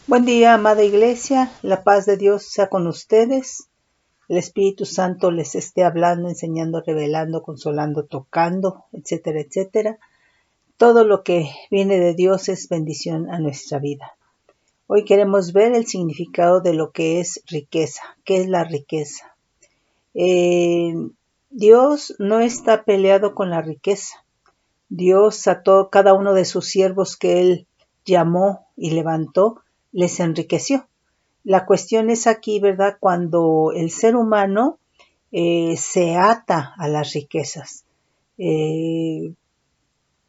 Buen día, amada iglesia. La paz de Dios sea con ustedes. El Espíritu Santo les esté hablando, enseñando, revelando, consolando, tocando, etcétera, etcétera. Todo lo que viene de Dios es bendición a nuestra vida. Hoy queremos ver el significado de lo que es riqueza. ¿Qué es la riqueza? Eh, Dios no está peleado con la riqueza. Dios a cada uno de sus siervos que Él llamó y levantó, les enriqueció. La cuestión es aquí, ¿verdad? Cuando el ser humano se ata a las riquezas. Eh,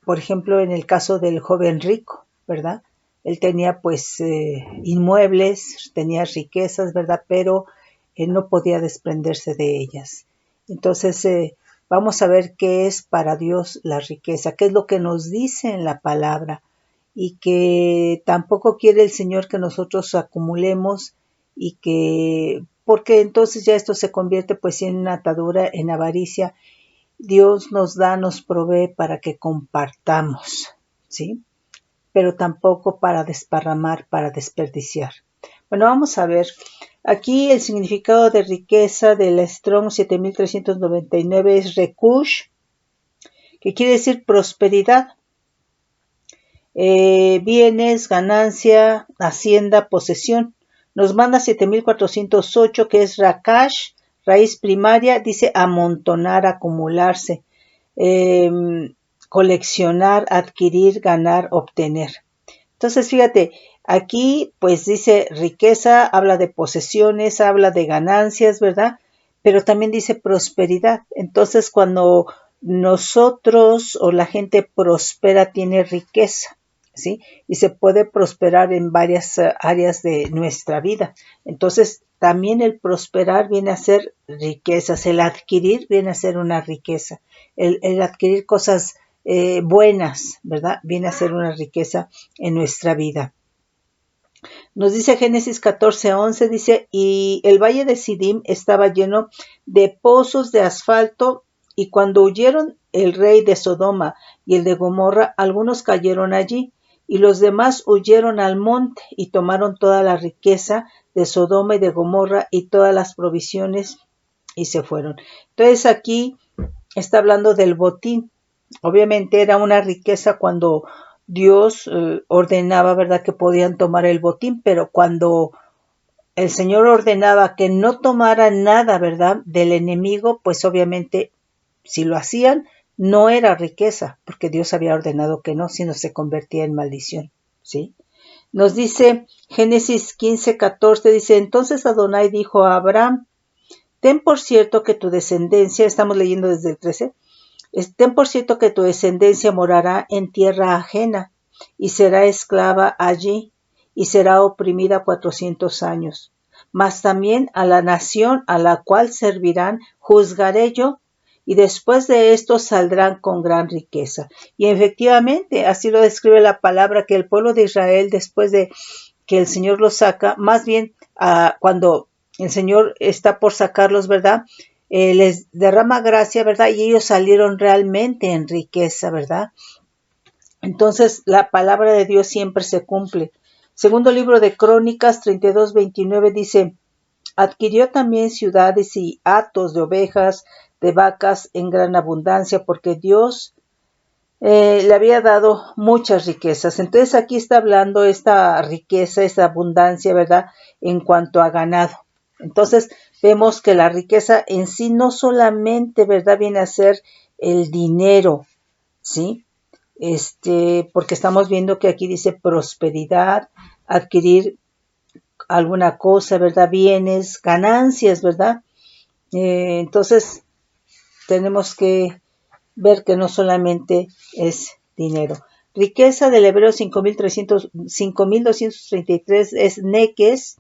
por ejemplo, en el caso del joven rico, ¿verdad? Él tenía pues inmuebles, tenía riquezas, ¿verdad? Pero él no podía desprenderse de ellas. Entonces, vamos a ver qué es para Dios la riqueza, qué es lo que nos dice en la palabra y que tampoco quiere el Señor que nosotros acumulemos y que, porque entonces ya esto se convierte pues en una atadura, en avaricia. Dios nos da, nos provee para que compartamos, ¿sí? Pero tampoco para desparramar, para desperdiciar. Bueno, vamos a ver. Aquí el significado de riqueza del Strong 7399 es rekush, que quiere decir prosperidad, bienes, ganancia, hacienda, posesión. Nos manda 7408, que es rakash, raíz primaria, dice amontonar, acumularse, eh, coleccionar, adquirir, ganar, obtener. Entonces, fíjate, aquí pues dice riqueza, habla de posesiones, habla de ganancias, ¿verdad? Pero también dice prosperidad. Entonces, cuando nosotros o la gente prospera, tiene riqueza, ¿sí? Y se puede prosperar en varias áreas de nuestra vida. Entonces, también el prosperar viene a ser riquezas, el adquirir viene a ser una riqueza, el adquirir cosas buenas, ¿verdad? Viene a ser una riqueza en nuestra vida. Nos dice Génesis 14:11, dice, y el valle de Sidim estaba lleno de pozos de asfalto, y cuando huyeron el rey de Sodoma y el de Gomorra, algunos cayeron allí, y los demás huyeron al monte y tomaron toda la riqueza de Sodoma y de Gomorra y todas las provisiones y se fueron. Entonces aquí está hablando del botín. Obviamente era una riqueza cuando Dios ordenaba, ¿verdad?, que podían tomar el botín, pero cuando el Señor ordenaba que no tomaran nada, ¿verdad?, del enemigo, pues obviamente si lo hacían no era riqueza, porque Dios había ordenado que no, sino se convertía en maldición, ¿sí? Nos dice Génesis 15:14, dice, entonces Adonai dijo a Abraham, ten por cierto que tu descendencia, estamos leyendo desde el 13, ten por cierto que tu descendencia morará en tierra ajena y será esclava allí y será oprimida 400 años. Mas también a la nación a la cual servirán juzgaré yo y después de esto saldrán con gran riqueza. Y efectivamente, así lo describe la palabra, que el pueblo de Israel, después de que el Señor los saca, más bien cuando el Señor está por sacarlos, ¿verdad?, les derrama gracia, ¿verdad? Y ellos salieron realmente en riqueza, ¿verdad? Entonces, la palabra de Dios siempre se cumple. Segundo libro de Crónicas 32:29 dice, adquirió también ciudades y hatos de ovejas, de vacas en gran abundancia, porque Dios le había dado muchas riquezas. Entonces aquí está hablando esta riqueza, esta abundancia, ¿verdad?, en cuanto a ganado. Entonces vemos que la riqueza en sí no solamente, ¿verdad?, viene a ser el dinero, ¿sí? Porque estamos viendo que aquí dice prosperidad, adquirir alguna cosa, ¿verdad?, bienes, ganancias, ¿verdad? Entonces tenemos que ver que no solamente es dinero. Riqueza del hebreo 5233 es neques,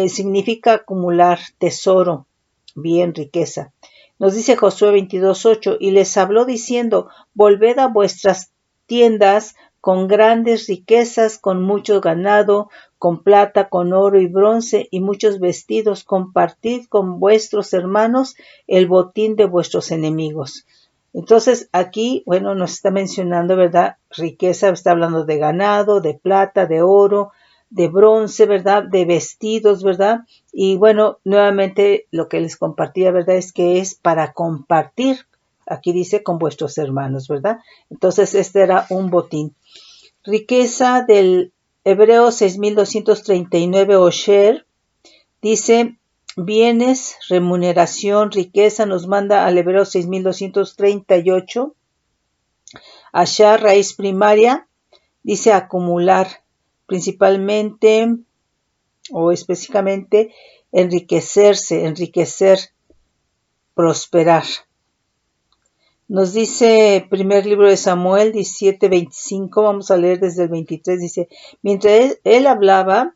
significa acumular, tesoro, bien, riqueza. Nos dice Josué 22:8, y les habló diciendo, volved a vuestras tiendas con grandes riquezas, con mucho ganado, con plata, con oro y bronce y muchos vestidos, compartid con vuestros hermanos el botín de vuestros enemigos. Entonces aquí, bueno, nos está mencionando, ¿verdad?, riqueza, está hablando de ganado, de plata, de oro, de bronce, ¿verdad? De vestidos, ¿verdad? Y bueno, nuevamente lo que les compartía, ¿verdad? Es que es para compartir, aquí dice, con vuestros hermanos, ¿verdad? Entonces este era un botín. Riqueza del Hebreo 6239 Osher, dice bienes, remuneración, riqueza, nos manda al Hebreo 6238. Ashar, raíz primaria, dice acumular, principalmente o específicamente enriquecerse, enriquecer, prosperar. Nos dice primer libro de Samuel 17:25, vamos a leer desde el 23, dice, mientras él hablaba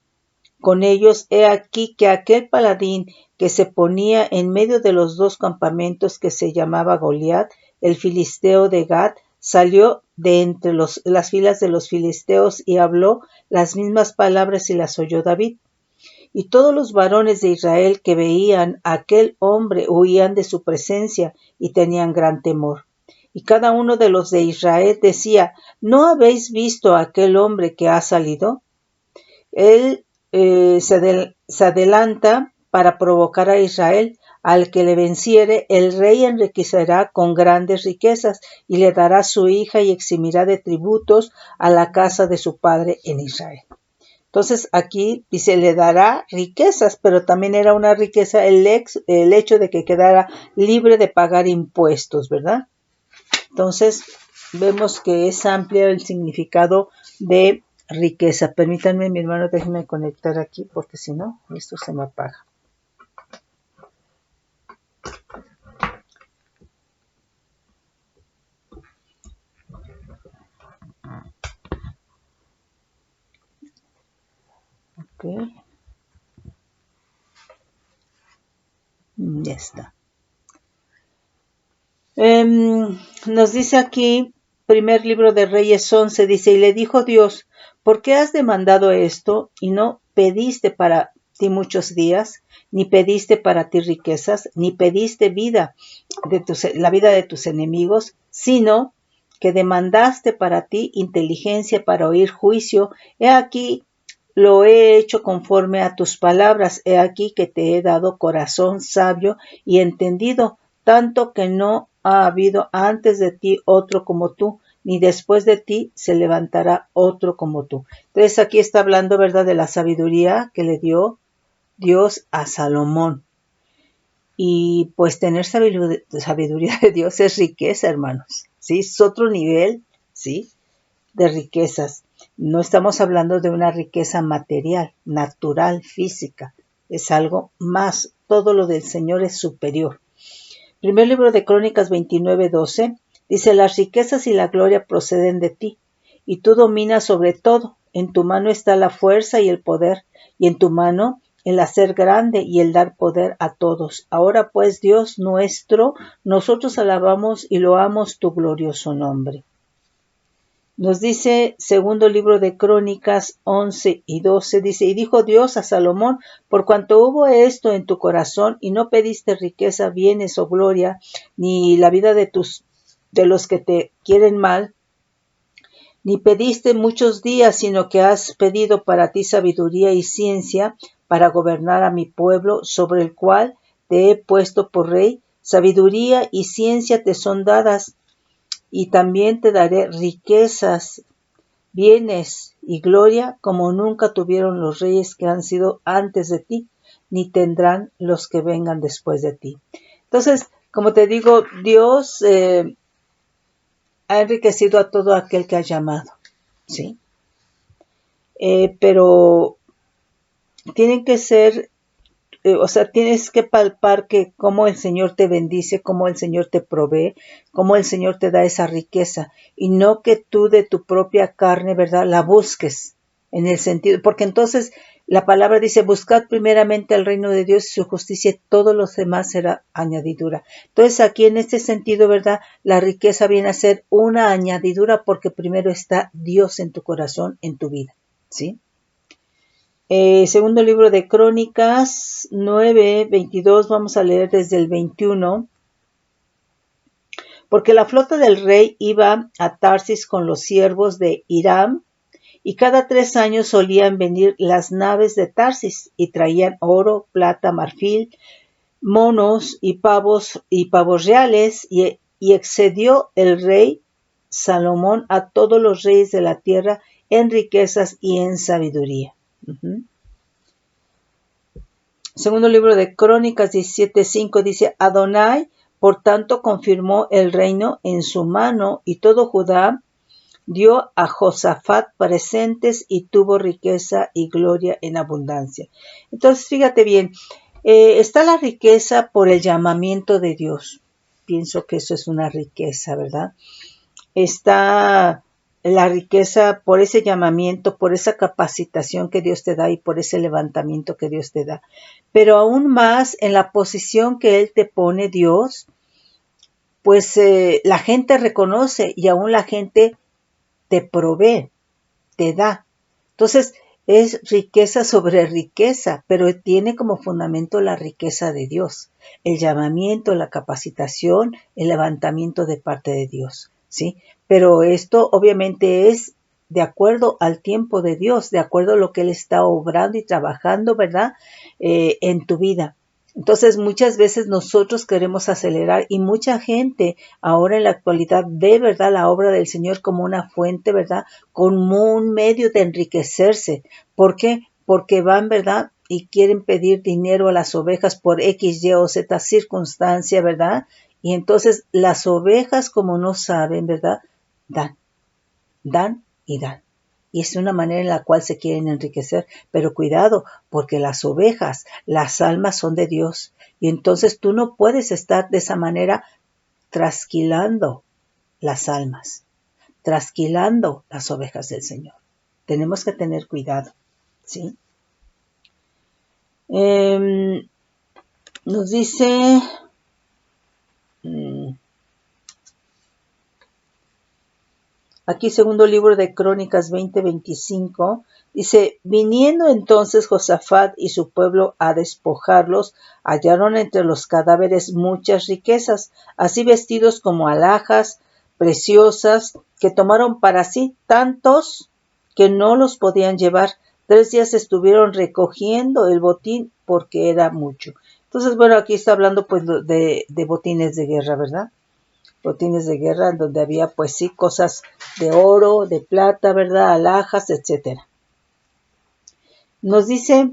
con ellos, he aquí que aquel paladín que se ponía en medio de los dos campamentos, que se llamaba Goliat, el filisteo de Gat, salió de entre las filas de los filisteos y habló las mismas palabras y las oyó David. Y todos los varones de Israel que veían a aquel hombre huían de su presencia y tenían gran temor. Y cada uno de los de Israel decía, ¿no habéis visto a aquel hombre que ha salido? Él se adelanta para provocar a Israel. Al que le venciere, el rey enriquecerá con grandes riquezas y le dará su hija y eximirá de tributos a la casa de su padre en Israel. Entonces aquí dice, le dará riquezas, pero también era una riqueza el hecho de que quedara libre de pagar impuestos, ¿verdad? Entonces vemos que es amplio el significado de riqueza. Permítanme, mi hermano, déjenme conectar aquí porque si no, esto se me apaga. Ok. Ya está. Nos dice aquí, primer libro de Reyes 11, dice, y le dijo Dios, ¿por qué has demandado esto y no pediste para ti muchos días, ni pediste para ti riquezas, ni pediste la vida de tus enemigos, sino que demandaste para ti inteligencia para oír juicio? He aquí, lo he hecho conforme a tus palabras, he aquí que te he dado corazón sabio y entendido, tanto que no ha habido antes de ti otro como tú, ni después de ti se levantará otro como tú. Entonces aquí está hablando, ¿verdad?, de la sabiduría que le dio Dios a Salomón. Y pues tener sabiduría de Dios es riqueza, hermanos, ¿sí? Es otro nivel, ¿sí?, de riquezas. No estamos hablando de una riqueza material, natural, física. Es algo más. Todo lo del Señor es superior. Primer libro de Crónicas 29:12 dice, las riquezas y la gloria proceden de ti, y tú dominas sobre todo. En tu mano está la fuerza y el poder, y en tu mano el hacer grande y el dar poder a todos. Ahora pues, Dios nuestro, nosotros alabamos y loamos tu glorioso nombre. Nos dice segundo libro de Crónicas 11:12, dice, y dijo Dios a Salomón, por cuanto hubo esto en tu corazón y no pediste riqueza, bienes o gloria, ni la vida de los que te quieren mal, ni pediste muchos días, sino que has pedido para ti sabiduría y ciencia para gobernar a mi pueblo, sobre el cual te he puesto por rey, sabiduría y ciencia te son dadas, y también te daré riquezas, bienes y gloria como nunca tuvieron los reyes que han sido antes de ti, ni tendrán los que vengan después de ti. Entonces, como te digo, Dios ha enriquecido a todo aquel que ha llamado, ¿sí? Pero tienen que ser, tienes que palpar que cómo el Señor te bendice, cómo el Señor te provee, cómo el Señor te da esa riqueza, y no que tú de tu propia carne, ¿verdad?, la busques, en el sentido, porque entonces la palabra dice, buscad primeramente el reino de Dios y su justicia, y todo lo demás será añadidura. Entonces aquí en este sentido, ¿verdad?, la riqueza viene a ser una añadidura porque primero está Dios en tu corazón, en tu vida, ¿sí? Segundo libro de Crónicas 9:22, vamos a leer desde el 21. Porque la flota del rey iba a Tarsis con los siervos de Hiram, y cada 3 años solían venir las naves de Tarsis y traían oro, plata, marfil, monos y pavos reales, y excedió el rey Salomón a todos los reyes de la tierra en riquezas y en sabiduría. Segundo libro de Crónicas 17:5 dice: Adonai, por tanto, confirmó el reino en su mano, y todo Judá dio a Josafat presentes y tuvo riqueza y gloria en abundancia. Entonces, fíjate bien, está la riqueza por el llamamiento de Dios. Pienso que eso es una riqueza, ¿verdad? Está la riqueza por ese llamamiento, por esa capacitación que Dios te da y por ese levantamiento que Dios te da. Pero aún más en la posición que Él te pone, Dios, pues la gente reconoce y aún la gente te provee, te da. Entonces, es riqueza sobre riqueza, pero tiene como fundamento la riqueza de Dios, el llamamiento, la capacitación, el levantamiento de parte de Dios, ¿sí? Pero esto obviamente es de acuerdo al tiempo de Dios, de acuerdo a lo que Él está obrando y trabajando, ¿verdad? En tu vida. Entonces muchas veces nosotros queremos acelerar y mucha gente ahora en la actualidad ve, ¿verdad?, la obra del Señor como una fuente, ¿verdad?, como un medio de enriquecerse. ¿Por qué? Porque van, ¿verdad?, y quieren pedir dinero a las ovejas por X, Y o Z circunstancia, ¿verdad? Y entonces las ovejas, como no saben, ¿verdad?, dan y dan. Y es una manera en la cual se quieren enriquecer. Pero cuidado, porque las ovejas, las almas son de Dios. Y entonces tú no puedes estar de esa manera trasquilando las almas, trasquilando las ovejas del Señor. Tenemos que tener cuidado, ¿sí? Nos dice... Aquí segundo libro de Crónicas 20:25, dice: viniendo entonces Josafat y su pueblo a despojarlos, hallaron entre los cadáveres muchas riquezas, así vestidos como alhajas preciosas, que tomaron para sí tantos que no los podían llevar. 3 días estuvieron recogiendo el botín porque era mucho. Entonces, bueno, aquí está hablando pues de botines de guerra, ¿verdad? Botines de guerra, en donde había pues sí cosas de oro, de plata, ¿verdad?, alhajas, etcétera. Nos dice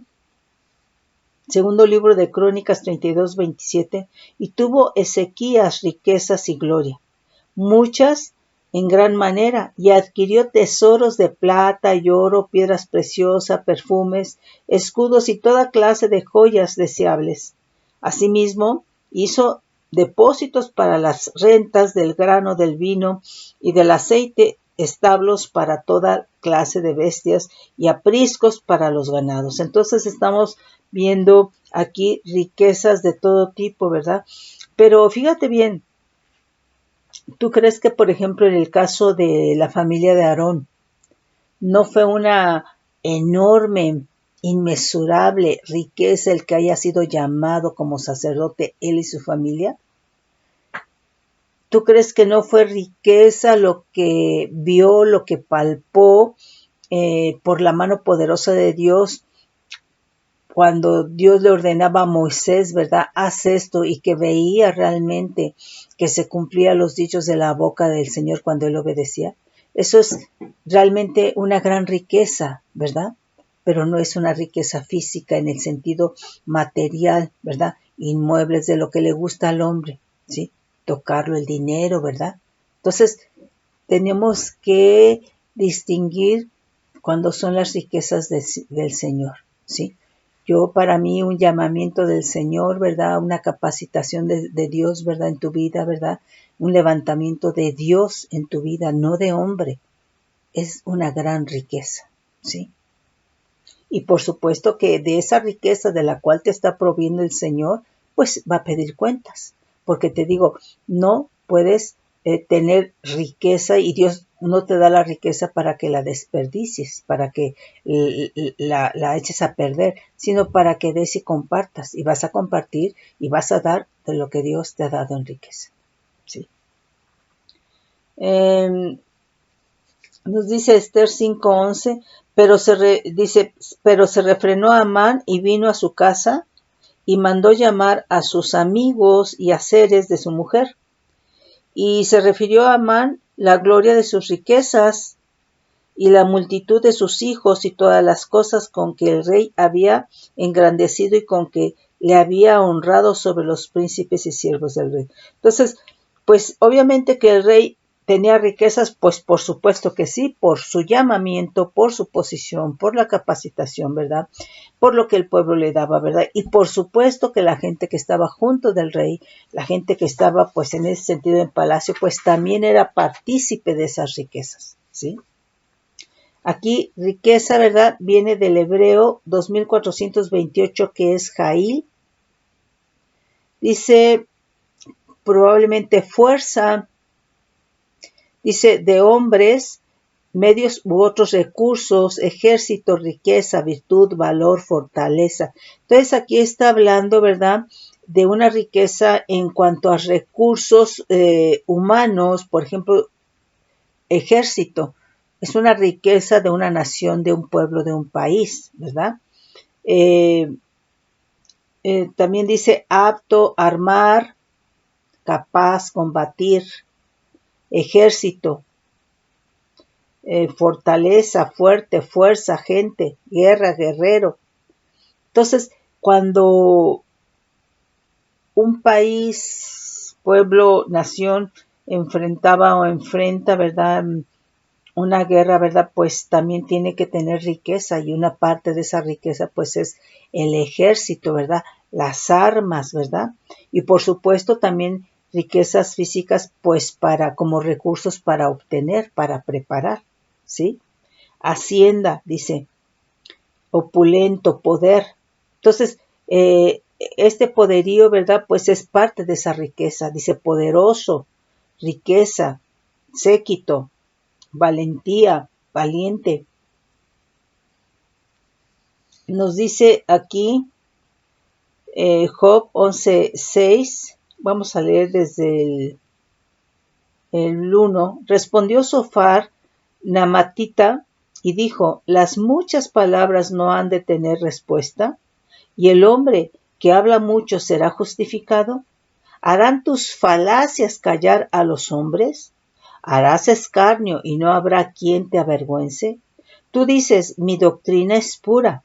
segundo libro de Crónicas 32:27, y tuvo Ezequías riquezas y gloria, muchas en gran manera, y adquirió tesoros de plata y oro, piedras preciosas, perfumes, escudos y toda clase de joyas deseables. Asimismo, hizo depósitos para las rentas del grano, del vino y del aceite, establos para toda clase de bestias y apriscos para los ganados. Entonces estamos viendo aquí riquezas de todo tipo, ¿verdad? Pero fíjate bien, ¿tú crees que, por ejemplo, en el caso de la familia de Aarón, no fue una enorme, inmesurable riqueza el que haya sido llamado como sacerdote él y su familia? ¿Tú crees que no fue riqueza lo que vio, lo que palpó por la mano poderosa de Dios cuando Dios le ordenaba a Moisés, ¿verdad?, haz esto, y que veía realmente que se cumplían los dichos de la boca del Señor cuando él obedecía? Eso es realmente una gran riqueza, ¿verdad? Pero no es una riqueza física en el sentido material, ¿verdad?, inmuebles de lo que le gusta al hombre, ¿sí? Tocarlo, el dinero, ¿verdad? Entonces, tenemos que distinguir cuando son las riquezas del Señor, ¿sí? Yo, para mí, un llamamiento del Señor, ¿verdad?, una capacitación de Dios, ¿verdad?, en tu vida, ¿verdad?, un levantamiento de Dios en tu vida, no de hombre, es una gran riqueza, ¿sí? Y por supuesto que de esa riqueza de la cual te está proviendo el Señor, pues va a pedir cuentas. Porque te digo, no puedes tener riqueza y Dios no te da la riqueza para que la desperdicies, para que la eches a perder, sino para que des y compartas. Y vas a compartir y vas a dar de lo que Dios te ha dado en riqueza, ¿sí? Nos dice Esther 5:11, pero se refrenó Amán y vino a su casa y mandó llamar a sus amigos y a seres de su mujer. Y se refirió a Amán la gloria de sus riquezas y la multitud de sus hijos y todas las cosas con que el rey había engrandecido y con que le había honrado sobre los príncipes y siervos del rey. Entonces, pues obviamente que el rey tenía riquezas, pues por supuesto que sí, por su llamamiento, por su posición, por la capacitación, ¿verdad? Por lo que el pueblo le daba, ¿verdad? Y por supuesto que la gente que estaba junto del rey, la gente que estaba pues en ese sentido en palacio, pues también era partícipe de esas riquezas, ¿sí? Aquí riqueza, ¿verdad? Viene del hebreo 2428 que es Jail. Dice probablemente fuerza, dice de hombres, medios u otros recursos, ejército, riqueza, virtud, valor, fortaleza. Entonces aquí está hablando, ¿verdad? De una riqueza en cuanto a recursos humanos, por ejemplo, ejército. Es una riqueza de una nación, de un pueblo, de un país, ¿verdad? También dice apto, armar, capaz, combatir, ejército, fortaleza, fuerte, fuerza, gente, guerra, guerrero. Entonces, cuando un país, pueblo, nación enfrentaba o enfrenta, ¿verdad? Una guerra, ¿verdad? Pues también tiene que tener riqueza y una parte de esa riqueza pues es el ejército, ¿verdad? Las armas, ¿verdad? Y por supuesto también riquezas físicas pues para como recursos para obtener, para preparar, ¿sí? Hacienda, dice, opulento, poder. Entonces, este poderío, ¿verdad? Pues es parte de esa riqueza, dice poderoso, riqueza, séquito, valentía, valiente. Nos dice aquí Job 11:6, vamos a leer desde el 1. Respondió Sofar, Namatita, y dijo, las muchas palabras no han de tener respuesta, y el hombre que habla mucho será justificado. ¿Harán tus falacias callar a los hombres? ¿Harás escarnio y no habrá quien te avergüence? Tú dices, mi doctrina es pura,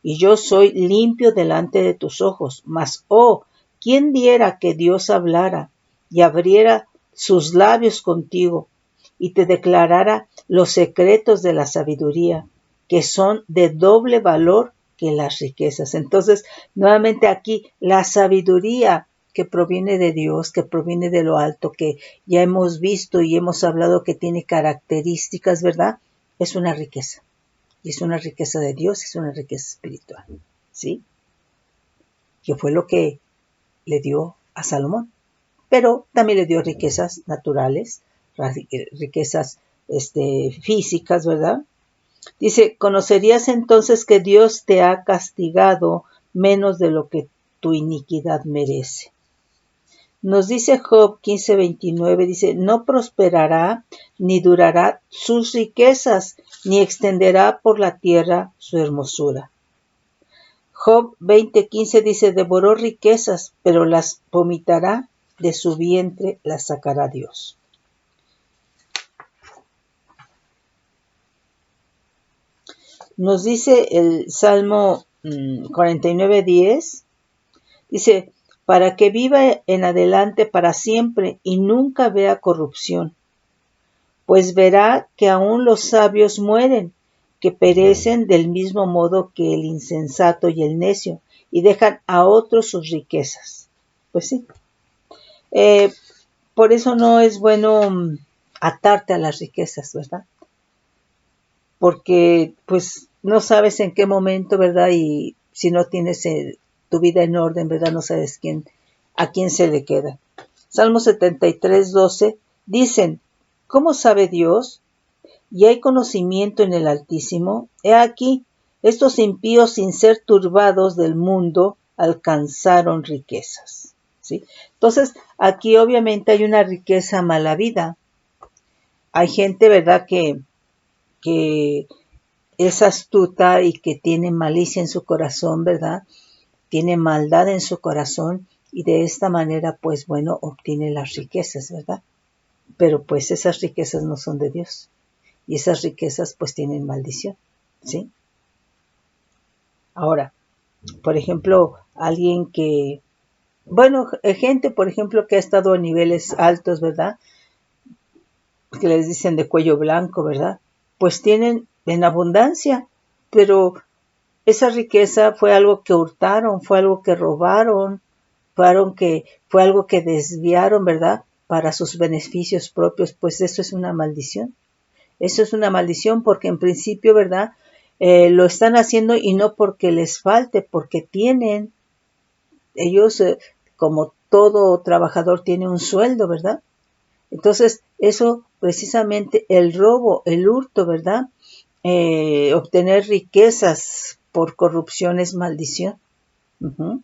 y yo soy limpio delante de tus ojos. Mas, oh, ¿quién diera que Dios hablara y abriera sus labios contigo y te declarara los secretos de la sabiduría, que son de doble valor que las riquezas? Entonces, nuevamente aquí, la sabiduría que proviene de Dios, que proviene de lo alto, que ya hemos visto y hemos hablado que tiene características, ¿verdad? Es una riqueza. Y es una riqueza de Dios, es una riqueza espiritual, ¿sí? Que fue lo que le dio a Salomón. Pero también le dio riquezas naturales, riquezas físicas, ¿verdad? Dice, conocerías entonces que Dios te ha castigado menos de lo que tu iniquidad merece. Nos dice Job 15:29, dice, no prosperará ni durará sus riquezas, ni extenderá por la tierra su hermosura. Job 20:15 dice, devoró riquezas, pero las vomitará, de su vientre las sacará Dios. Nos dice el Salmo 49:10, dice, para que viva en adelante para siempre y nunca vea corrupción, pues verá que aún los sabios mueren, que perecen del mismo modo que el insensato y el necio, y dejan a otros sus riquezas. Pues sí. Por eso no es bueno atarte a las riquezas, ¿verdad? Porque pues no sabes en qué momento, ¿verdad? Y si no tienes tu vida en orden, ¿verdad? No sabes a quién se le queda. Salmo 73:12 dicen, ¿cómo sabe Dios? ¿Y hay conocimiento en el Altísimo? He aquí, estos impíos sin ser turbados del mundo alcanzaron riquezas, ¿sí? Entonces, aquí obviamente hay una riqueza mala vida. Hay gente, ¿verdad?, que que es astuta y que tiene malicia en su corazón, ¿verdad? Tiene maldad en su corazón y de esta manera, pues bueno, obtiene las riquezas, ¿verdad? Pero pues esas riquezas no son de Dios y esas riquezas pues tienen maldición, ¿sí? Ahora, por ejemplo, alguien que, bueno, gente, por ejemplo, que ha estado a niveles altos, ¿verdad? Que les dicen de cuello blanco, ¿verdad? Pues tienen en abundancia, pero esa riqueza fue algo que hurtaron, fue algo que robaron, fue algo que desviaron, ¿verdad? Para sus beneficios propios, pues eso es una maldición. Eso es una maldición porque en principio, ¿verdad? Lo están haciendo y no porque les falte, porque tienen, ellos, como todo trabajador tiene un sueldo, ¿verdad? Entonces, eso precisamente el robo, el hurto, ¿verdad? Obtener riquezas por corrupción es maldición. Uh-huh.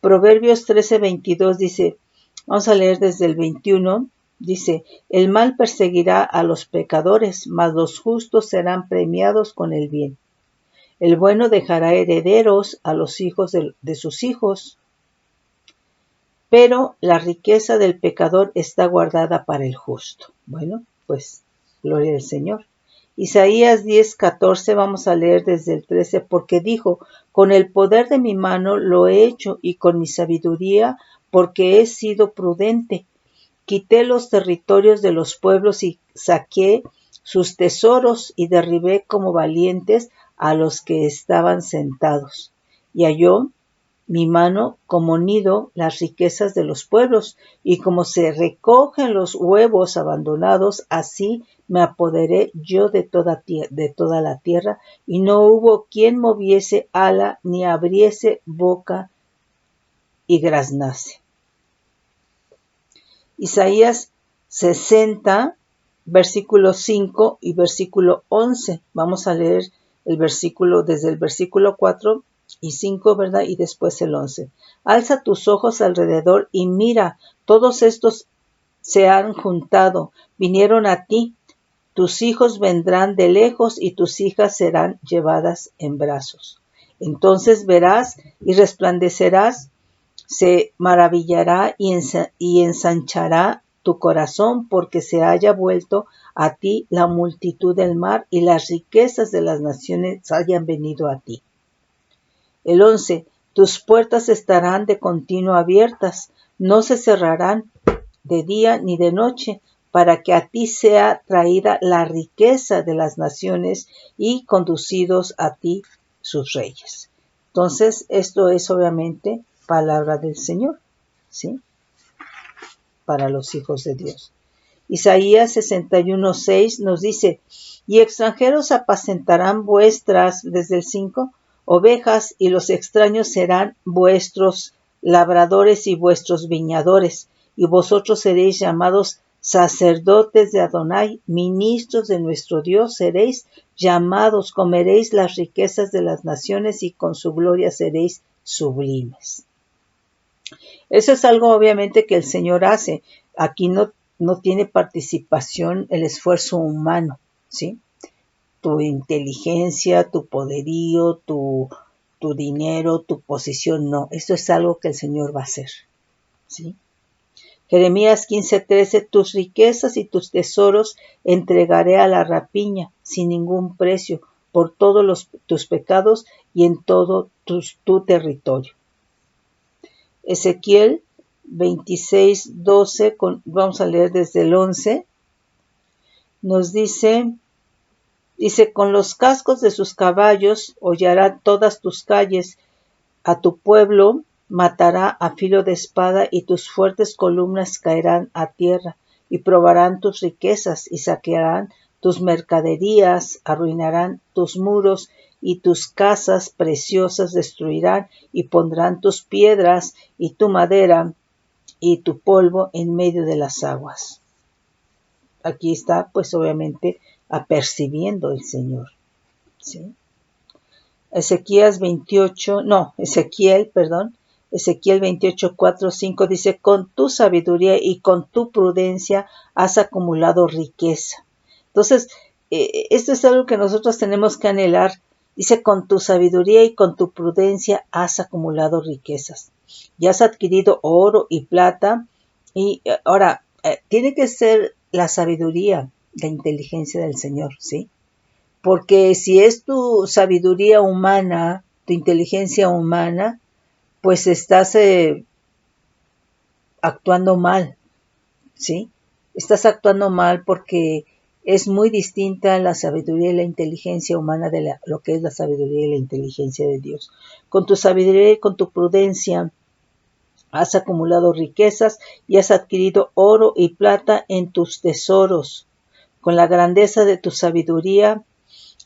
Proverbios 13:22 dice, vamos a leer desde el 21, dice, el mal perseguirá a los pecadores, mas los justos serán premiados con el bien. El bueno dejará herederos a los hijos de sus hijos, pero la riqueza del pecador está guardada para el justo. Bueno, pues, gloria al Señor. Isaías 10:14, vamos a leer desde el 13, porque dijo, con el poder de mi mano lo he hecho y con mi sabiduría, porque he sido prudente. Quité los territorios de los pueblos y saqué sus tesoros y derribé como valientes a los que estaban sentados. Y halló mi mano como nido las riquezas de los pueblos, y como se recogen los huevos abandonados, así me apoderé yo de toda la tierra, y no hubo quien moviese ala ni abriese boca y graznase. Isaías 60, versículo 5 y versículo 11. Vamos a leer el versículo desde el versículo 4 y 5, ¿verdad? Y después el 11. Alza tus ojos alrededor y mira, todos estos se han juntado, vinieron a ti. Tus hijos vendrán de lejos y tus hijas serán llevadas en brazos. Entonces verás y resplandecerás, se maravillará y ensanchará tu corazón, porque se haya vuelto a ti la multitud del mar y las riquezas de las naciones hayan venido a ti. El 11. Tus puertas estarán de continuo abiertas, no se cerrarán de día ni de noche, para que a ti sea traída la riqueza de las naciones y conducidos a ti sus reyes. Entonces, esto es obviamente palabra del Señor, ¿sí? Para los hijos de Dios. Isaías 61:6 nos dice, y extranjeros apacentarán vuestras, desde el 5, ovejas, y los extraños serán vuestros labradores y vuestros viñadores, y vosotros seréis llamados sacerdotes de Adonai, ministros de nuestro Dios seréis llamados, comeréis las riquezas de las naciones y con su gloria seréis sublimes. Eso es algo obviamente que el Señor hace. Aquí no tiene participación el esfuerzo humano, ¿sí? Tu inteligencia, tu poderío, tu dinero, tu posición, no. Esto es algo que el Señor va a hacer, ¿sí? Jeremías 15:13, tus riquezas y tus tesoros entregaré a la rapiña sin ningún precio por todos tus pecados y en todo tu territorio. Ezequiel 26:12, vamos a leer desde el 11, nos dice, con los cascos de sus caballos hollará todas tus calles, a tu pueblo matará a filo de espada y tus fuertes columnas caerán a tierra y probarán tus riquezas y saquearán tus mercaderías, arruinarán tus muros y tus casas preciosas destruirán y pondrán tus piedras y tu madera y tu polvo en medio de las aguas. Aquí está, pues obviamente, apercibiendo el Señor, ¿sí? Ezequiel 28:4-5 dice, con tu sabiduría y con tu prudencia has acumulado riqueza. Entonces, esto es algo que nosotros tenemos que anhelar. Dice, con tu sabiduría y con tu prudencia has acumulado riquezas y has adquirido oro y plata. Y ahora, tiene que ser la sabiduría, la inteligencia del Señor, ¿sí? Porque si es tu sabiduría humana, tu inteligencia humana, pues estás actuando mal, ¿sí? Estás actuando mal porque es muy distinta la sabiduría y la inteligencia humana de lo que es la sabiduría y la inteligencia de Dios. Con tu sabiduría y con tu prudencia has acumulado riquezas y has adquirido oro y plata en tus tesoros. Con la grandeza de tu sabiduría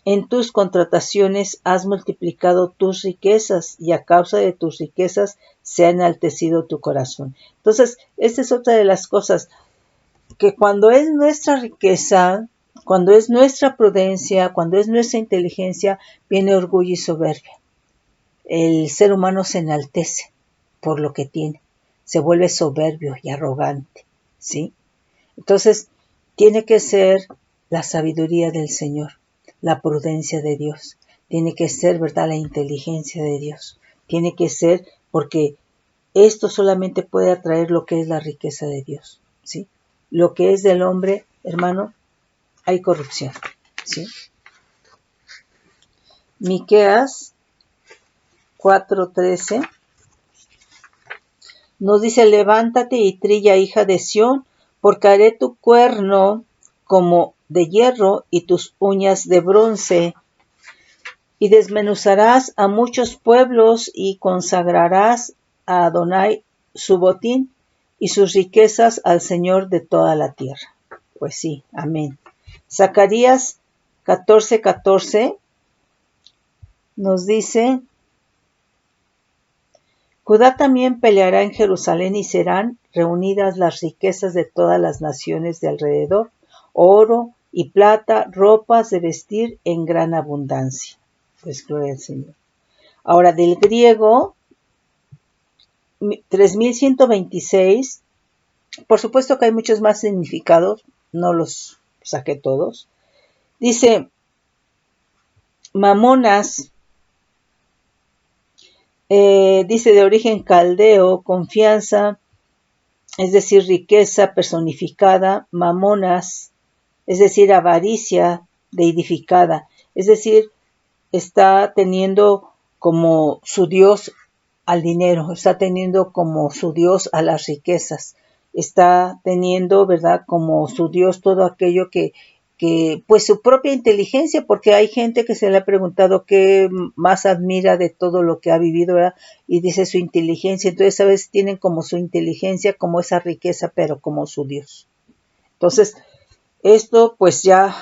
en tus contrataciones has multiplicado tus riquezas y a causa de tus riquezas se ha enaltecido tu corazón. Entonces, esta es otra de las cosas, que cuando es nuestra riqueza, cuando es nuestra prudencia, cuando es nuestra inteligencia, viene orgullo y soberbia. El ser humano se enaltece por lo que tiene, se vuelve soberbio y arrogante, ¿sí? Entonces, tiene que ser la sabiduría del Señor, la prudencia de Dios, tiene que ser, ¿verdad?, la inteligencia de Dios, tiene que ser, porque esto solamente puede atraer lo que es la riqueza de Dios, ¿sí? Lo que es del hombre, hermano, hay corrupción, ¿sí? Miqueas 4:13 nos dice, levántate y trilla, hija de Sión, porque haré tu cuerno como de hierro y tus uñas de bronce, y desmenuzarás a muchos pueblos y consagrarás a Adonai su botín y sus riquezas al Señor de toda la tierra. Pues sí, amén. Zacarías 14:14 nos dice, Judá también peleará en Jerusalén y serán reunidas las riquezas de todas las naciones de alrededor, oro y plata, ropas de vestir en gran abundancia. Pues gloria al Señor. Ahora, del griego, 3126, por supuesto que hay muchos más significados, no los saqué todos. Dice, mamonas, dice de origen caldeo, confianza, es decir, riqueza personificada, mamonas, es decir, avaricia deidificada, es decir, está teniendo como su Dios al dinero, está teniendo como su Dios a las riquezas, está teniendo, ¿verdad?, como su Dios todo aquello que pues su propia inteligencia, porque hay gente que se le ha preguntado qué más admira de todo lo que ha vivido, ¿verdad?, y dice su inteligencia. Entonces a veces tienen como su inteligencia, como esa riqueza, pero como su Dios. Entonces, esto pues ya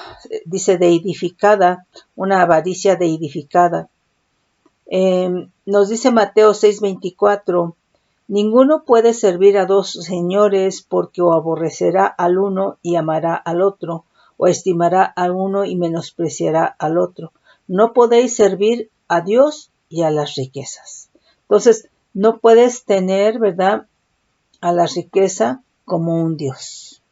dice deidificada, una avaricia deidificada. Nos dice Mateo 6:24, ninguno puede servir a dos señores, porque o aborrecerá al uno y amará al otro, o estimará a uno y menospreciará al otro. No podéis servir a Dios y a las riquezas. Entonces, no puedes tener, ¿verdad?, a la riqueza como un Dios,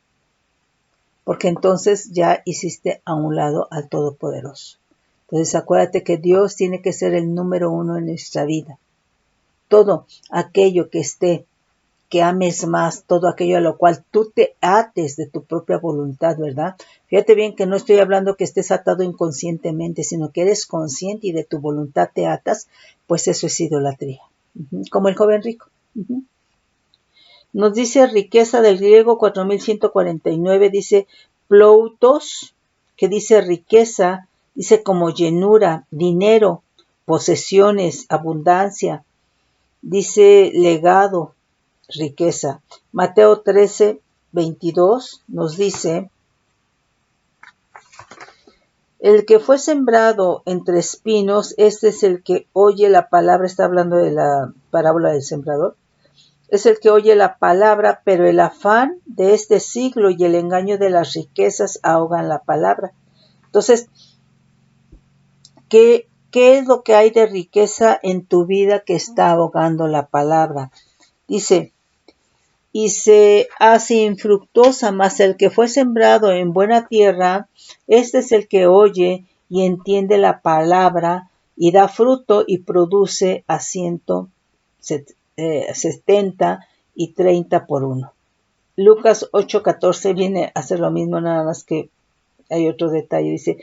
porque entonces ya hiciste a un lado al Todopoderoso. Entonces acuérdate que Dios tiene que ser el número uno en nuestra vida. Todo aquello que esté, que ames más, todo aquello a lo cual tú te ates de tu propia voluntad, ¿verdad? Fíjate bien que no estoy hablando que estés atado inconscientemente, sino que eres consciente y de tu voluntad te atas, pues eso es idolatría. Como el joven rico. Nos dice riqueza del griego 4149, dice ploutos, que dice riqueza, dice como llenura, dinero, posesiones, abundancia, dice legado, riqueza. Mateo 13:22 nos dice, el que fue sembrado entre espinos, este es el que oye la palabra, está hablando de la parábola del sembrador, es el que oye la palabra, pero el afán de este siglo y el engaño de las riquezas ahogan la palabra. Entonces, ¿qué es lo que hay de riqueza en tu vida que está ahogando la palabra? Dice, y se hace infructuosa, mas el que fue sembrado en buena tierra, este es el que oye y entiende la palabra y da fruto y produce a 170 y 30 por uno. Lucas 8:14 viene a hacer lo mismo, nada más que hay otro detalle. Dice,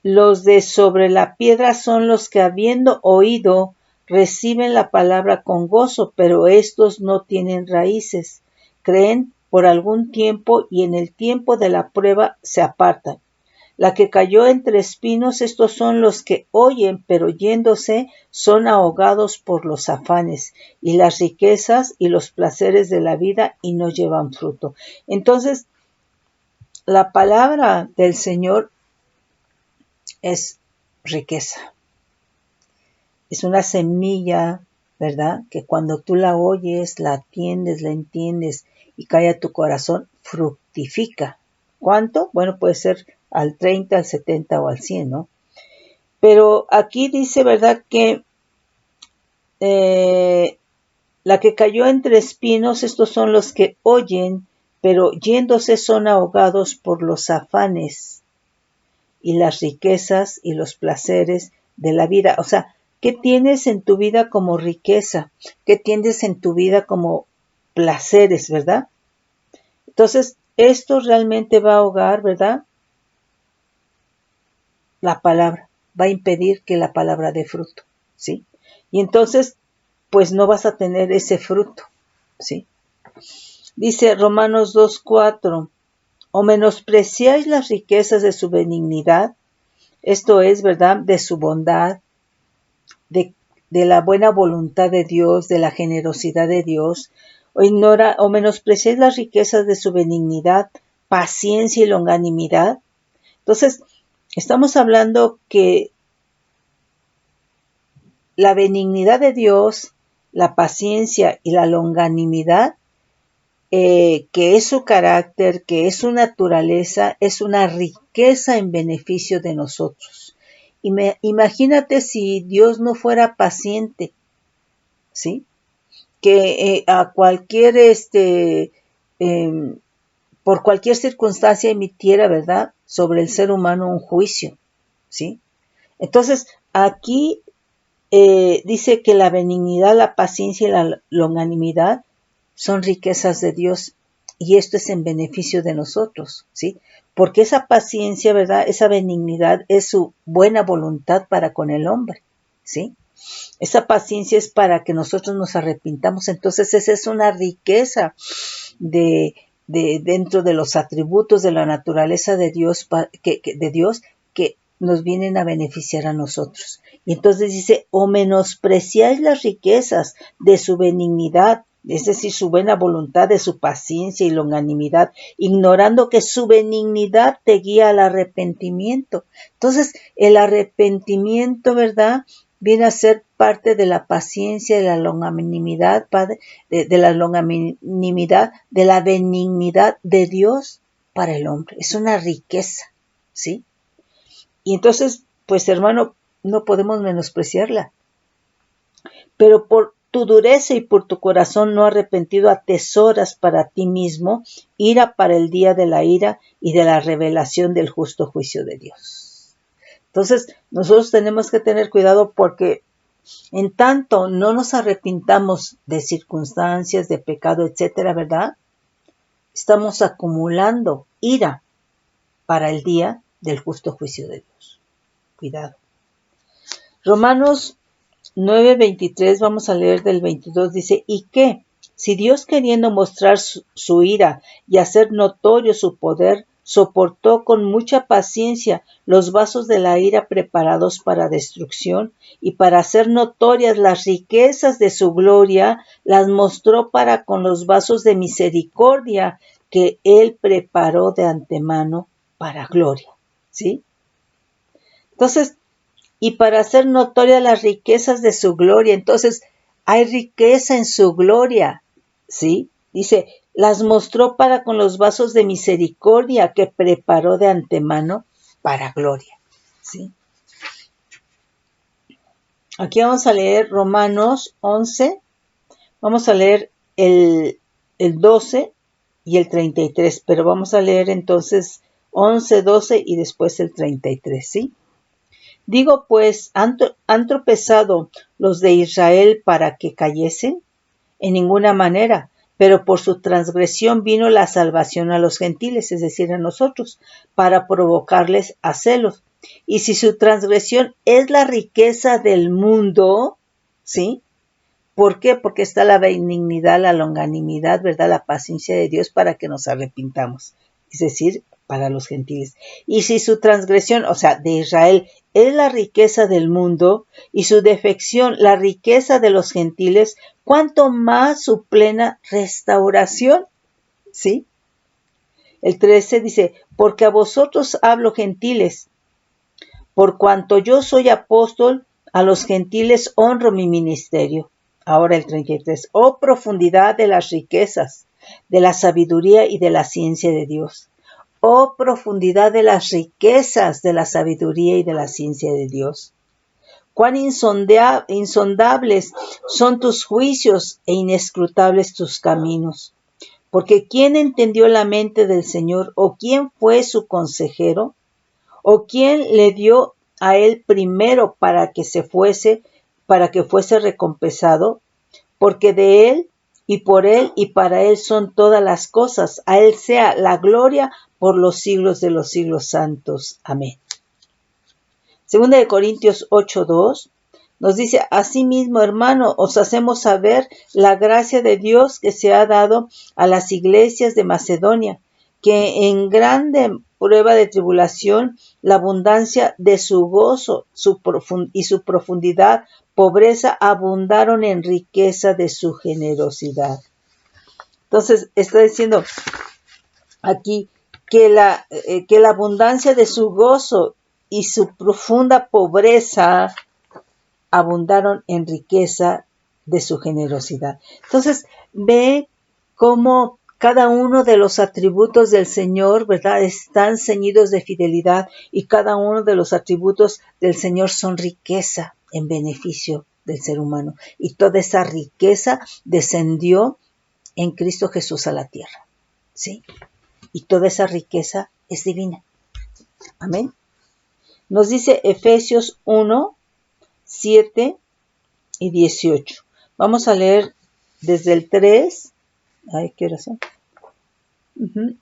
los de sobre la piedra son los que habiendo oído reciben la palabra con gozo, pero estos no tienen raíces. Creen por algún tiempo y en el tiempo de la prueba se apartan. La que cayó entre espinos, estos son los que oyen, pero yéndose son ahogados por los afanes y las riquezas y los placeres de la vida y no llevan fruto. Entonces, la palabra del Señor es riqueza. Es una semilla, ¿verdad? Que cuando tú la oyes, la atiendes, la entiendes y cae a tu corazón, fructifica. ¿Cuánto? Bueno, puede ser al 30, al 70 o al 100, ¿no? Pero aquí dice, ¿verdad? Que la que cayó entre espinos, estos son los que oyen, pero yéndose son ahogados por los afanes y las riquezas y los placeres de la vida. O sea, ¿qué tienes en tu vida como riqueza? ¿Qué tienes en tu vida como placeres, verdad? Entonces, esto realmente va a ahogar, ¿verdad? La palabra, va a impedir que la palabra dé fruto, ¿sí? Y entonces, pues no vas a tener ese fruto, ¿sí? Dice Romanos 2:4, o menospreciáis las riquezas de su benignidad, esto es, ¿verdad?, de su bondad, de la buena voluntad de Dios, de la generosidad de Dios, o menospreciáis las riquezas de su benignidad, paciencia y longanimidad. Entonces, estamos hablando que la benignidad de Dios, la paciencia y la longanimidad, que es su carácter, que es su naturaleza, es una riqueza en beneficio de nosotros. Imagínate si Dios no fuera paciente, ¿sí? Que a cualquier, por cualquier circunstancia emitiera, ¿verdad?, sobre el ser humano un juicio, ¿sí? Entonces, aquí dice que la benignidad, la paciencia y la longanimidad son riquezas de Dios y esto es en beneficio de nosotros, ¿sí? Porque esa paciencia, ¿verdad?, esa benignidad es su buena voluntad para con el hombre, ¿sí? Esa paciencia es para que nosotros nos arrepintamos. Entonces esa es una riqueza de dentro de los atributos de la naturaleza de Dios, que nos vienen a beneficiar a nosotros. Y entonces dice, o menospreciáis las riquezas de su benignidad, es decir, su buena voluntad, de su paciencia y longanimidad, ignorando que su benignidad te guía al arrepentimiento. Entonces, el arrepentimiento, ¿verdad?, viene a ser parte de la paciencia, de la longanimidad, de la longanimidad, de la benignidad de Dios para el hombre. Es una riqueza, ¿sí? Y entonces, pues hermano, no podemos menospreciarla. Pero por tu dureza y por tu corazón no arrepentido atesoras para ti mismo ira para el día de la ira y de la revelación del justo juicio de Dios. Entonces, nosotros tenemos que tener cuidado porque en tanto no nos arrepintamos de circunstancias, de pecado, etcétera, ¿verdad?, estamos acumulando ira para el día del justo juicio de Dios. Cuidado. Romanos 9:23, vamos a leer del 22, dice, ¿y qué? Si Dios, queriendo mostrar su ira y hacer notorio su poder, soportó con mucha paciencia los vasos de la ira preparados para destrucción, y para hacer notorias las riquezas de su gloria, las mostró para con los vasos de misericordia que Él preparó de antemano para gloria. ¿Sí? Entonces, y para hacer notorias las riquezas de su gloria. Entonces, hay riqueza en su gloria, ¿sí? Dice, las mostró para con los vasos de misericordia que preparó de antemano para gloria, ¿sí? Aquí vamos a leer Romanos 11, vamos a leer el el 12 y el 33, pero vamos a leer entonces 11, 12 y después el 33, ¿sí? Digo pues, ¿han tropezado los de Israel para que cayesen? En ninguna manera, pero por su transgresión vino la salvación a los gentiles, es decir, a nosotros, para provocarles a celos. Y si su transgresión es la riqueza del mundo, ¿sí? ¿Por qué? Porque está la benignidad, la longanimidad, ¿verdad? La paciencia de Dios para que nos arrepintamos. Es decir, para los gentiles. Y si su transgresión, o sea, de Israel, es la riqueza del mundo y su defección la riqueza de los gentiles, ¿cuánto más su plena restauración? ¿Sí? El 13 dice, porque a vosotros hablo gentiles, por cuanto yo soy apóstol, a los gentiles honro mi ministerio. Ahora el 33. Oh profundidad de las riquezas, de la sabiduría y de la ciencia de Dios. Oh profundidad de las riquezas, de la sabiduría y de la ciencia de Dios. Cuán insondables son tus juicios e inescrutables tus caminos. Porque ¿quién entendió la mente del Señor? ¿O quién fue su consejero? ¿O quién le dio a él primero para que fuese recompensado? Porque de él y por él y para él son todas las cosas. A él sea la gloria por los siglos de los siglos santos. Amén. Segunda de Corintios 8:2 nos dice, asimismo, hermano, os hacemos saber la gracia de Dios que se ha dado a las iglesias de Macedonia, que en grande prueba de tribulación, la abundancia de su gozo y su profundidad, pobreza, abundaron en riqueza de su generosidad. Entonces, está diciendo aquí que la abundancia de su gozo y su profunda pobreza abundaron en riqueza de su generosidad. Entonces, ve cómo cada uno de los atributos del Señor, ¿verdad?, están ceñidos de fidelidad y cada uno de los atributos del Señor son riqueza en beneficio del ser humano. Y toda esa riqueza descendió en Cristo Jesús a la tierra, ¿sí? Y toda esa riqueza es divina. Amén. Nos dice Efesios 1, 7 y 18. Vamos a leer desde el 3. Ay, ¿qué hora son?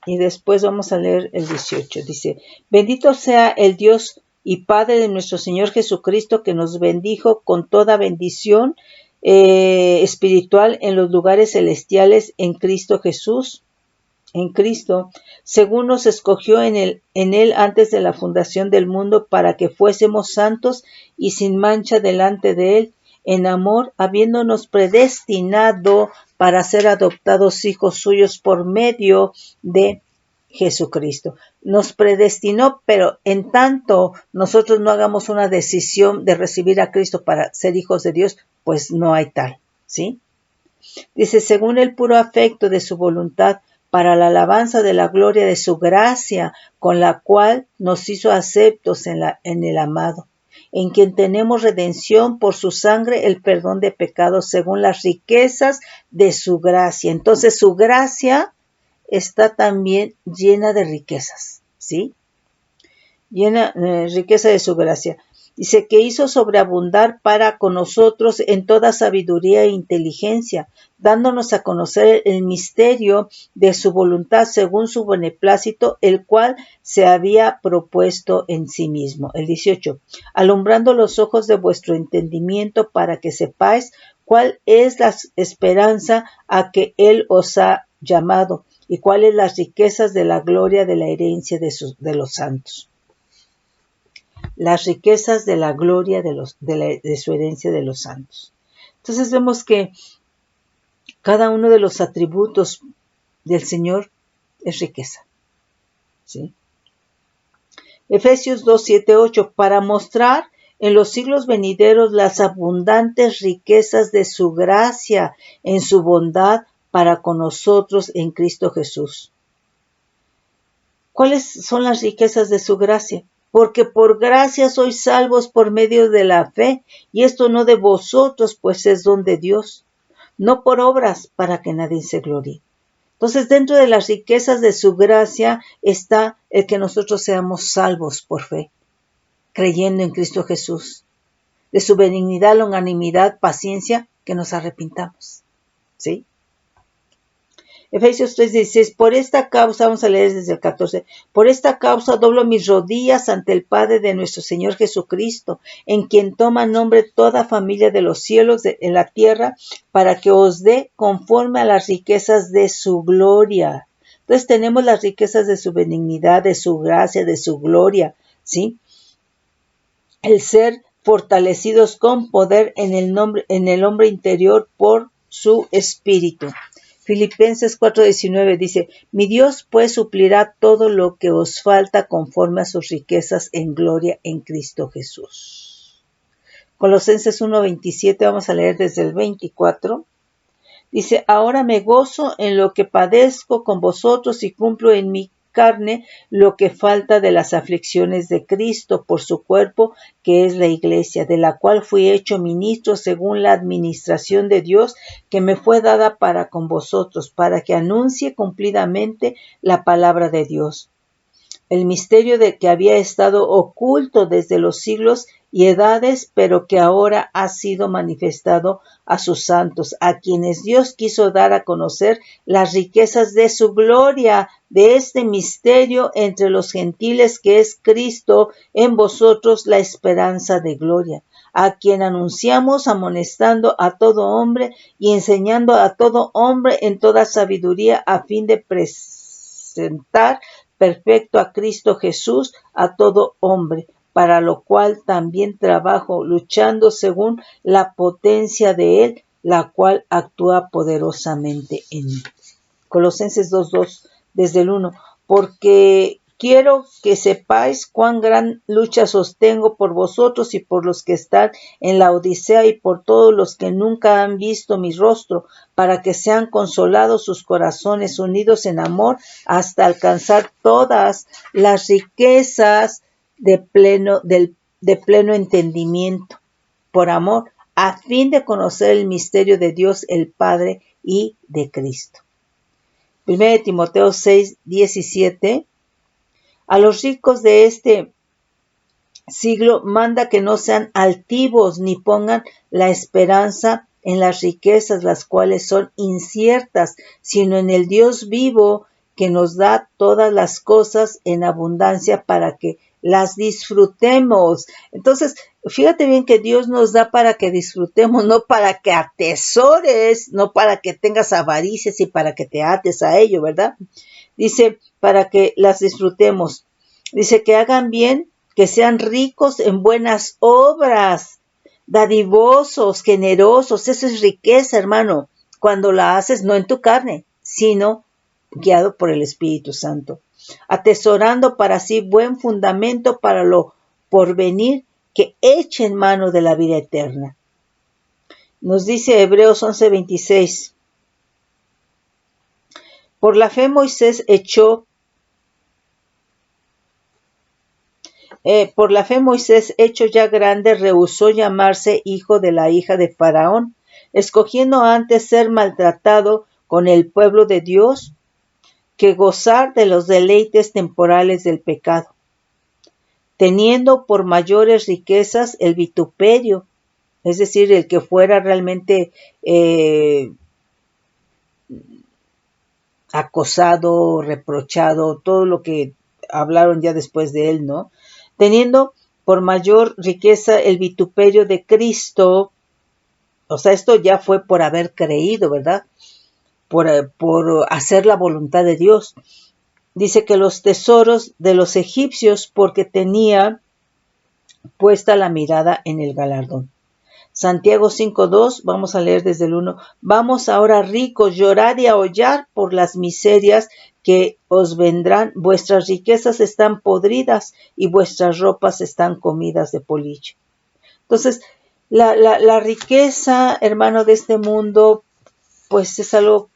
Y después vamos a leer el 18. Dice, bendito sea el Dios y Padre de nuestro Señor Jesucristo, que nos bendijo con toda bendición espiritual en los lugares celestiales en Cristo Jesús. En Cristo, según nos escogió en él antes de la fundación del mundo, para que fuésemos santos y sin mancha delante de él, en amor, habiéndonos predestinado para ser adoptados hijos suyos por medio de Jesucristo. Nos predestinó, pero en tanto nosotros no hagamos una decisión de recibir a Cristo para ser hijos de Dios, pues no hay tal, ¿sí? Dice, según el puro afecto de su voluntad, para la alabanza de la gloria de su gracia, con la cual nos hizo aceptos en el amado, en quien tenemos redención por su sangre, el perdón de pecados, según las riquezas de su gracia. Entonces, su gracia está también llena de riquezas, ¿sí? Riqueza de su gracia. Dice que hizo sobreabundar para con nosotros en toda sabiduría e inteligencia, dándonos a conocer el misterio de su voluntad según su beneplácito, el cual se había propuesto en sí mismo. El 18. Alumbrando los ojos de vuestro entendimiento para que sepáis cuál es la esperanza a que Él os ha llamado y cuáles las riquezas de la gloria de la herencia de los santos. Las riquezas de la gloria de su herencia de los santos. Entonces vemos que cada uno de los atributos del Señor es riqueza, ¿sí? Efesios 2, 7, 8, para mostrar en los siglos venideros las abundantes riquezas de su gracia en su bondad para con nosotros en Cristo Jesús. ¿Cuáles son las riquezas de su gracia? Porque por gracia sois salvos por medio de la fe, y esto no de vosotros, pues es don de Dios, no por obras para que nadie se gloríe. Entonces, dentro de las riquezas de su gracia está el que nosotros seamos salvos por fe, creyendo en Cristo Jesús. De su benignidad, longanimidad, paciencia, que nos arrepintamos. ¿Sí? Efesios 3:16, por esta causa, vamos a leer desde el 14, por esta causa doblo mis rodillas ante el Padre de nuestro Señor Jesucristo, en quien toma nombre toda familia de los cielos en la tierra, para que os dé conforme a las riquezas de su gloria. Entonces tenemos las riquezas de su benignidad, de su gracia, de su gloria, ¿sí? El ser fortalecidos con poder en el hombre interior por su espíritu. Filipenses 4:19 dice, mi Dios pues suplirá todo lo que os falta conforme a sus riquezas en gloria en Cristo Jesús. Colosenses 1:27, vamos a leer desde el 24. Dice, ahora me gozo en lo que padezco con vosotros y cumplo en mi carne lo que falta de las aflicciones de Cristo por su cuerpo, que es la iglesia, de la cual fui hecho ministro según la administración de Dios que me fue dada para con vosotros, para que anuncie cumplidamente la palabra de Dios. El misterio de que había estado oculto desde los siglos y edades, pero que ahora ha sido manifestado a sus santos, a quienes Dios quiso dar a conocer las riquezas de su gloria, de este misterio entre los gentiles que es Cristo en vosotros la esperanza de gloria, a quien anunciamos amonestando a todo hombre y enseñando a todo hombre en toda sabiduría a fin de presentar perfecto a Cristo Jesús a todo hombre, para lo cual también trabajo, luchando según la potencia de Él, la cual actúa poderosamente en mí. Colosenses 2:2, desde el 1, porque quiero que sepáis cuán gran lucha sostengo por vosotros y por los que están en la Odisea y por todos los que nunca han visto mi rostro, para que sean consolados sus corazones unidos en amor hasta alcanzar todas las riquezas de pleno entendimiento, por amor, a fin de conocer el misterio de Dios el Padre y de Cristo. 1 Timoteo 6:17, a los ricos de este siglo manda que no sean altivos ni pongan la esperanza en las riquezas, las cuales son inciertas, sino en el Dios vivo que nos da todas las cosas en abundancia para que las disfrutemos. Entonces, fíjate bien que Dios nos da para que disfrutemos, no para que atesores, no para que tengas avarices y para que te ates a ello, ¿verdad? Dice, para que las disfrutemos. Dice que hagan bien, que sean ricos en buenas obras, dadivosos, generosos. Eso es riqueza, hermano, cuando la haces no en tu carne, sino guiado por el Espíritu Santo, atesorando para sí buen fundamento para lo porvenir, que echen mano de la vida eterna. Nos dice Hebreos 11:26, por la fe Moisés hecho ya grande, rehusó llamarse hijo de la hija de Faraón, escogiendo antes ser maltratado con el pueblo de Dios que gozar de los deleites temporales del pecado, teniendo por mayores riquezas el vituperio, es decir, el que fuera realmente acosado, reprochado, todo lo que hablaron ya después de él, ¿no? Teniendo por mayor riqueza el vituperio de Cristo, o sea, esto ya fue por haber creído, ¿verdad? Por hacer la voluntad de Dios. Dice que los tesoros de los egipcios, porque tenía puesta la mirada en el galardón. Santiago 5:2, vamos a leer desde el 1. Vamos ahora ricos, llorad y aullar por las miserias que os vendrán. Vuestras riquezas están podridas y vuestras ropas están comidas de polillo. Entonces, la riqueza, hermano, de este mundo, pues es algo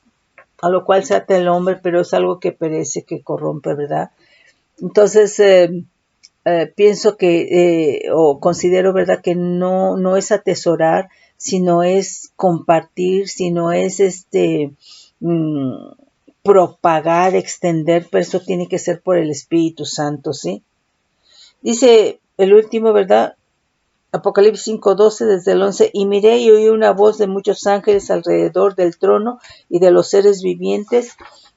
a lo cual se ata el hombre, pero es algo que perece, que corrompe, ¿verdad? Entonces, pienso que, o considero, ¿verdad?, que no es atesorar, sino es compartir, sino es propagar, extender, pero eso tiene que ser por el Espíritu Santo, ¿sí? Dice el último, ¿verdad? Apocalipsis 5:12 desde el 11, y miré y oí una voz de muchos ángeles alrededor del trono y de los seres vivientes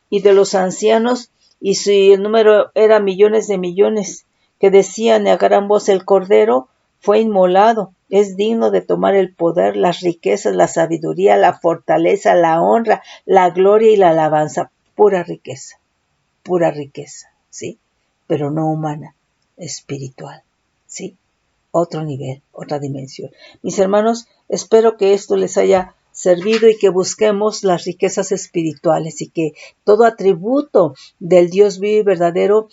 y de los ancianos, y si el número era millones de millones, que decían a gran voz: el Cordero fue inmolado, es digno de tomar el poder, las riquezas, la sabiduría, la fortaleza, la honra, la gloria y la alabanza. Pura riqueza, ¿sí? Pero no humana, espiritual, ¿sí? Otro nivel, otra dimensión. Mis hermanos, espero que esto les haya servido y que busquemos las riquezas espirituales y que todo atributo del Dios vivo y verdadero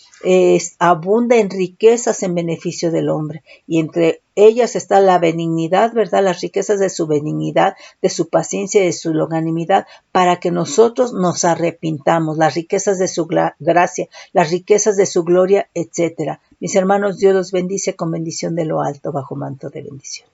abunda en riquezas en beneficio del hombre, y entre ellas está la benignidad, ¿verdad? Las riquezas de su benignidad, de su paciencia y de su longanimidad, para que nosotros nos arrepintamos, las riquezas de su gracia, las riquezas de su gloria, etcétera. Mis hermanos, Dios los bendice con bendición de lo alto, bajo manto de bendición.